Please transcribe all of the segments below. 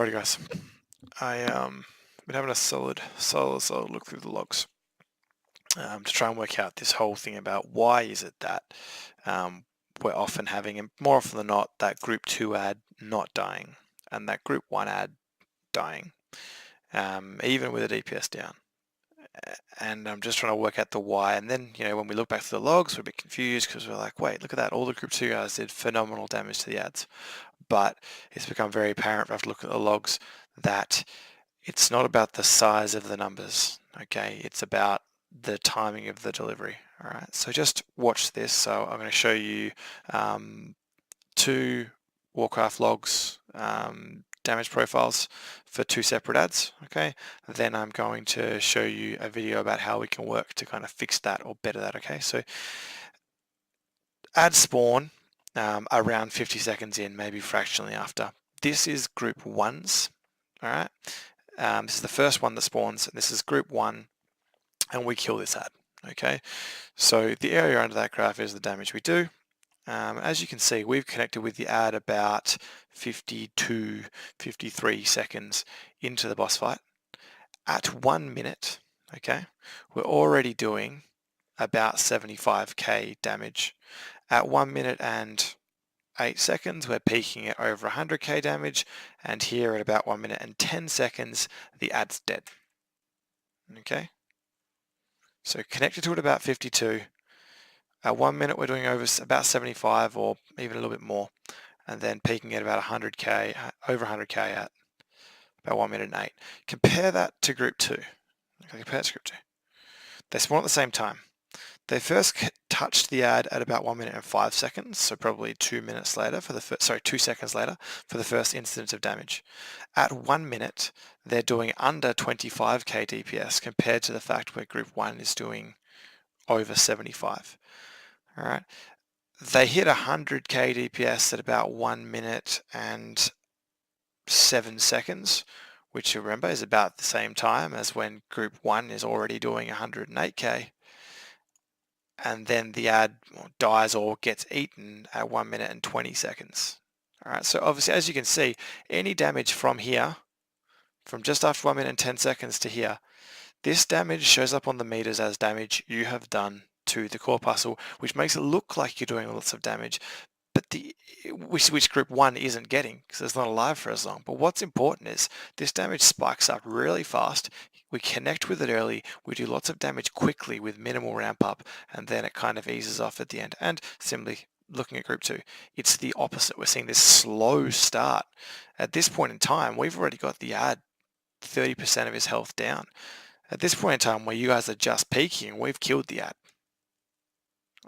Alrighty guys, I been having a solid look through the logs to try and work out this whole thing about why is it that we're often having, and more often than not, that group 2 ad not dying and that group 1 ad dying, even with a DPS down. And I'm just trying to work out the why. And then, when we look back to the logs, we're a bit confused because we're like, wait, look at that, all the group 2 guys did phenomenal damage to the ads. But it's become very apparent after looking at the logs that it's not about the size of the numbers, okay? It's about the timing of the delivery, all right? So just watch this. So I'm going to show you 2 Warcraft logs damage profiles for 2 separate ads, okay? Then I'm going to show you a video about how we can work to kind of fix that or better that, okay? So ad spawn around 50 seconds in, maybe fractionally after. This is group 1's, all right? This is the first one that spawns, and this is group 1, and we kill this ad, okay? So the area under that graph is the damage we do. As you can see, we've connected with the ad about 52, 53 seconds into the boss fight. At 1 minute, okay, we're already doing about 75k damage. At 1 minute and 8 seconds, we're peaking at over 100k damage, and here at about 1 minute and 10 seconds, the ad's dead. Okay, so connected to it about 52. At 1 minute, we're doing over about 75 or even a little bit more, and then peaking at about 100k, over 100k at about 1 minute and 8. Compare that to group 2. Okay, compare it to group 2. They spawn at the same time. They first touched the ad at about 1 minute and 5 seconds, so probably 2 minutes later for the first, 2 seconds later for the first instance of damage. At 1 minute, they're doing under 25k DPS compared to the fact where group 1 is doing over 75. All right, they hit 100k DPS at about 1 minute and 7 seconds, which remember is about the same time as when group 1 is already doing 108k. And then the ad dies or gets eaten at 1 minute and 20 seconds. All right, so obviously, as you can see, any damage from here, from just after 1 minute and 10 seconds to here, this damage shows up on the meters as damage you have done to the corpuscle, which makes it look like you're doing lots of damage, but which group 1 isn't getting because it's not alive for as long. But what's important is this damage spikes up really fast. We connect with it early, we do lots of damage quickly with minimal ramp up, and then it kind of eases off at the end. And similarly, looking at group 2, it's the opposite. We're seeing this slow start. At this point in time, we've already got the ad 30% of his health down. At this point in time where you guys are just peaking, we've killed the ad.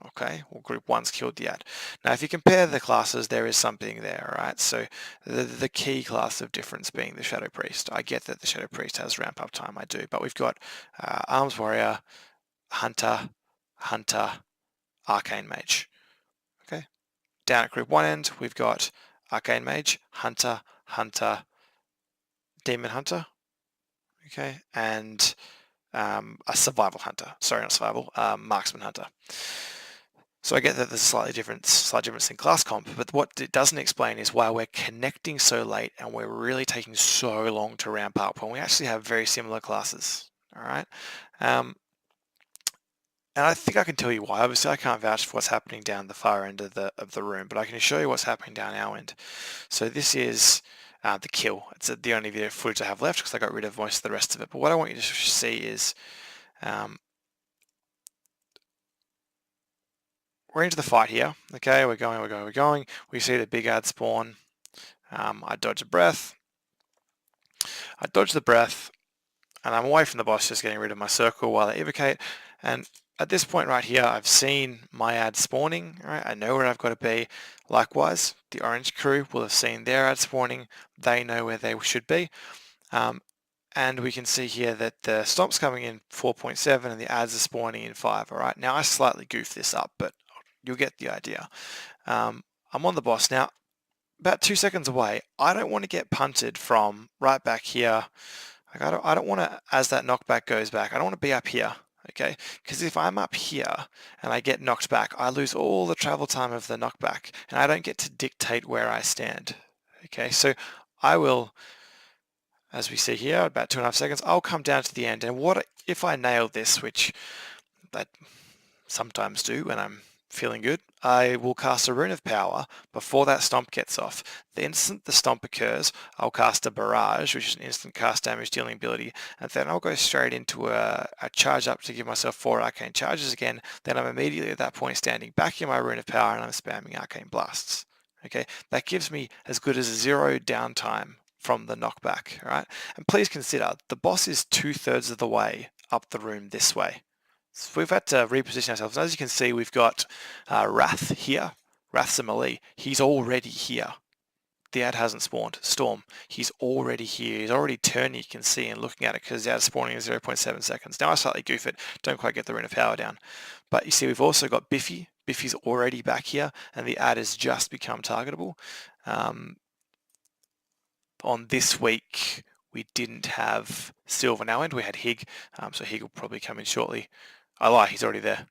Okay, well, group 1's killed the ad. Now, if you compare the classes, there is something there, right? So the key class of difference being the Shadow Priest. I get that the Shadow Priest has ramp up time, I do, but we've got Arms Warrior, Hunter, Arcane Mage. Okay, down at group 1 end, we've got Arcane Mage, Hunter, Demon Hunter, okay, and a Survival Hunter. Sorry, not Survival, Marksman Hunter. So I get that there's a slight difference in class comp, but what it doesn't explain is why we're connecting so late and we're really taking so long to ramp up when we actually have very similar classes. All right, and I think I can tell you why. Obviously, I can't vouch for what's happening down the far end of the room, but I can show you what's happening down our end. So this is the kill. It's the only video footage I have left because I got rid of most of the rest of it. But what I want you to see is we're into the fight here. Okay, we're going. We see the big ad spawn. I dodge the breath, and I'm away from the boss, just getting rid of my circle while I evocate. And at this point right here, I've seen my ad spawning. Right, I know where I've got to be. Likewise, the orange crew will have seen their ad spawning. They know where they should be. And we can see here that the stomp's coming in 4.7 and the ads are spawning in 5. All right, now I slightly goofed this up, but you'll get the idea. I'm on the boss now, about 2 seconds away. I don't want to get punted from right back here. Like I don't want to, as that knockback goes back, I don't want to be up here, okay? Because if I'm up here and I get knocked back, I lose all the travel time of the knockback, and I don't get to dictate where I stand, okay? So I will as we see here, about 2.5 seconds. I'll come down to the end, and what if I nail this, which I sometimes do when I'm feeling good, I will cast a Rune of Power before that stomp gets off. The instant the stomp occurs, I'll cast a Barrage, which is an instant cast damage dealing ability, and then I'll go straight into a charge up to give myself 4 Arcane Charges again. Then I'm immediately at that point standing back in my Rune of Power and I'm spamming Arcane Blasts. Okay, that gives me as good as 0 downtime from the knockback, all right? And please consider, the boss is 2/3 of the way up the room this way. So we've had to reposition ourselves. And as you can see, we've got Wrath here. Wrath's a melee. He's already here. The ad hasn't spawned. Storm, he's already here. He's already turned, you can see, and looking at it because the ad is spawning in 0.7 seconds. Now I slightly goof it, don't quite get the Rune of Power down. But you see we've also got Biffy. Biffy's already back here, and the ad has just become targetable. On this week, we didn't have Silver now, and we had Hig, so Hig will probably come in shortly. I lie, he's already there.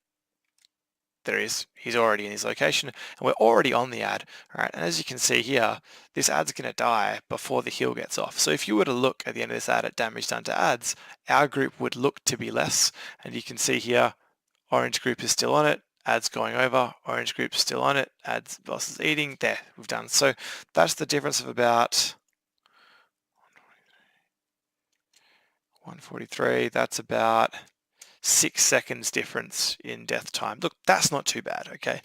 There he is. He's already in his location, and we're already on the ad. All right, and as you can see here, this ad's going to die before the heal gets off. So if you were to look at the end of this ad at damage done to ads, our group would look to be less. And you can see here, orange group is still on it. Ads going over. Orange group still on it. Ads boss is eating. There, we've done. So that's the difference of about 143. That's about 6 seconds difference in death time. Look, that's not too bad, okay?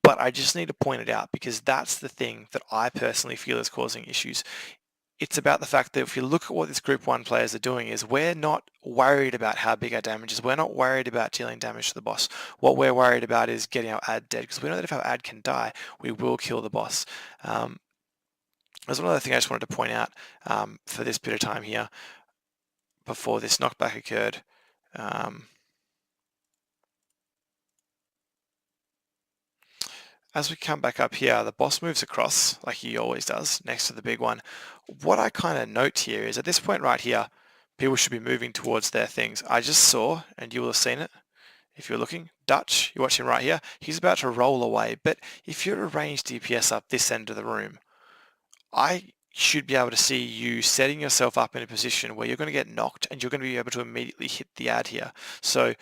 But I just need to point it out because that's the thing that I personally feel is causing issues. It's about the fact that if you look at what this Group 1 players are doing is we're not worried about how big our damage is. We're not worried about dealing damage to the boss. What we're worried about is getting our ad dead because we know that if our ad can die, we will kill the boss. There's one other thing I just wanted to point out for this bit of time here before this knockback occurred. As we come back up here, the boss moves across like he always does next to the big one. What I kind of note here is at this point right here, people should be moving towards their things. I just saw, and you will have seen it if you're looking, Dutch, you're watching right here, he's about to roll away. But if you're a ranged DPS up this end of the room, I should be able to see you setting yourself up in a position where you're going to get knocked and you're going to be able to immediately hit the ad here. So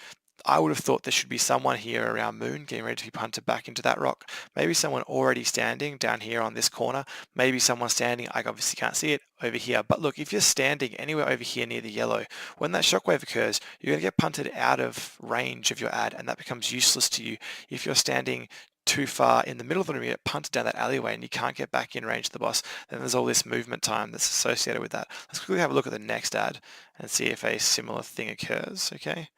I would have thought there should be someone here around Moon getting ready to be punted back into that rock. Maybe someone already standing down here on this corner. Maybe someone standing, I obviously can't see it, over here. But look, if you're standing anywhere over here near the yellow, when that shockwave occurs, you're going to get punted out of range of your ad and that becomes useless to you. If you're standing too far in the middle of the room, you get punted down that alleyway and you can't get back in range of the boss, then there's all this movement time that's associated with that. Let's quickly have a look at the next ad and see if a similar thing occurs, okay?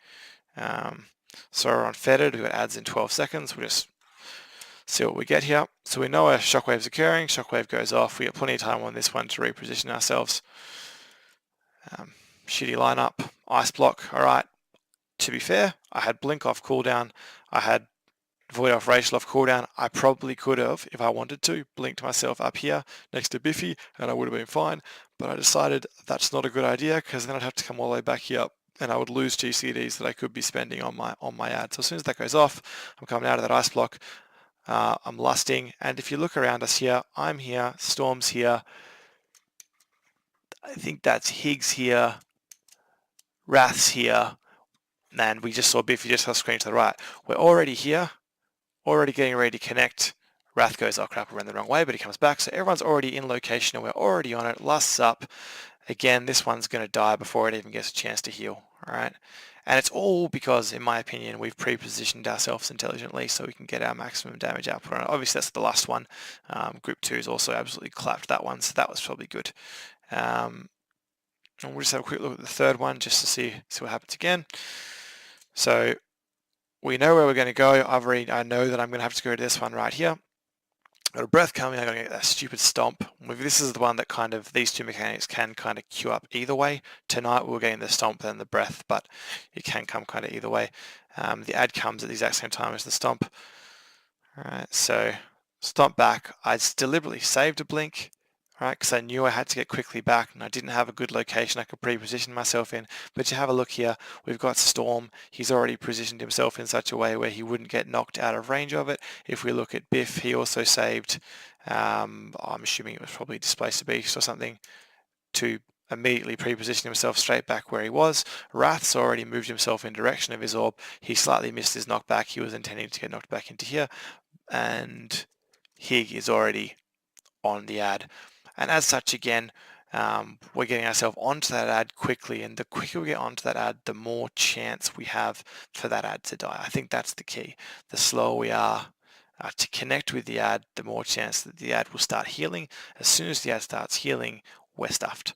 So we're on Fetid, we've got ads in 12 seconds, we'll just see what we get here. So we know a shockwave's occurring, shockwave goes off, we got plenty of time on this one to reposition ourselves. Shitty lineup, ice block, alright. To be fair, I had blink off cooldown, I had void off racial off cooldown. I probably could have, if I wanted to, blinked myself up here next to Biffy and I would have been fine, but I decided that's not a good idea because then I'd have to come all the way back here and I would lose GCDs that I could be spending on my ad. So as soon as that goes off, I'm coming out of that ice block, I'm lusting, and if you look around us here, I'm here, Storm's here, I think that's Higgs here, Wrath's here, and we just saw Biffy just off screen to the right. We're already here, already getting ready to connect. Wrath goes, oh crap, we ran the wrong way, but he comes back. So everyone's already in location and we're already on it. Lusts up. Again, this one's going to die before it even gets a chance to heal. All right. And it's all because, in my opinion, we've pre-positioned ourselves intelligently so we can get our maximum damage output on it. Obviously, that's the last one. Group 2 has also absolutely clapped that one, so that was probably good. And we'll just have a quick look at the third one just to see what happens again. So we know where we're going to go. I know that I'm going to have to go to this one right here. Got a breath coming, I'm going to get that stupid stomp. This is the one that kind of, these two mechanics can kind of queue up either way. Tonight we're getting the stomp and the breath, but it can come kind of either way. The ad comes at the exact same time as the stomp. Alright, so stomp back. I deliberately saved a blink, right, because I knew I had to get quickly back and I didn't have a good location I could pre-position myself in. But you have a look here, we've got Storm. He's already positioned himself in such a way where he wouldn't get knocked out of range of it. If we look at Biff, he also saved, I'm assuming it was probably Displace the Beast or something, to immediately pre-positioned himself straight back where he was. Wrath's already moved himself in direction of his orb. He slightly missed his knockback. He was intending to get knocked back into here. And Hig is already on the ad. And as such, again, we're getting ourselves onto that ad quickly, and the quicker we get onto that ad, the more chance we have for that ad to die. I think that's the key. The slower we are to connect with the ad, the more chance that the ad will start healing. As soon as the ad starts healing, we're stuffed.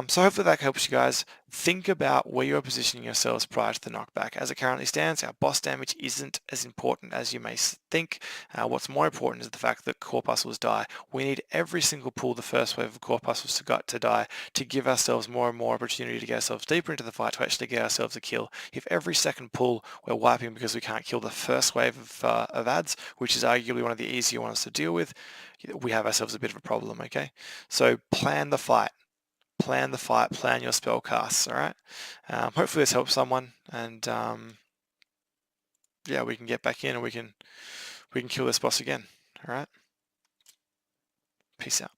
So hopefully that helps you guys. Think about where you're positioning yourselves prior to the knockback. As it currently stands, our boss damage isn't as important as you may think. What's more important is the fact that corpuscles die. We need every single pull the first wave of corpuscles to die to give ourselves more and more opportunity to get ourselves deeper into the fight to actually get ourselves a kill. If every second pull we're wiping because we can't kill the first wave of ads, which is arguably one of the easier ones to deal with, we have ourselves a bit of a problem, okay? So plan the fight. Plan the fight, plan your spell casts, all right? Hopefully this helps someone, and yeah, we can get back in and we can kill this boss again, all right? Peace out.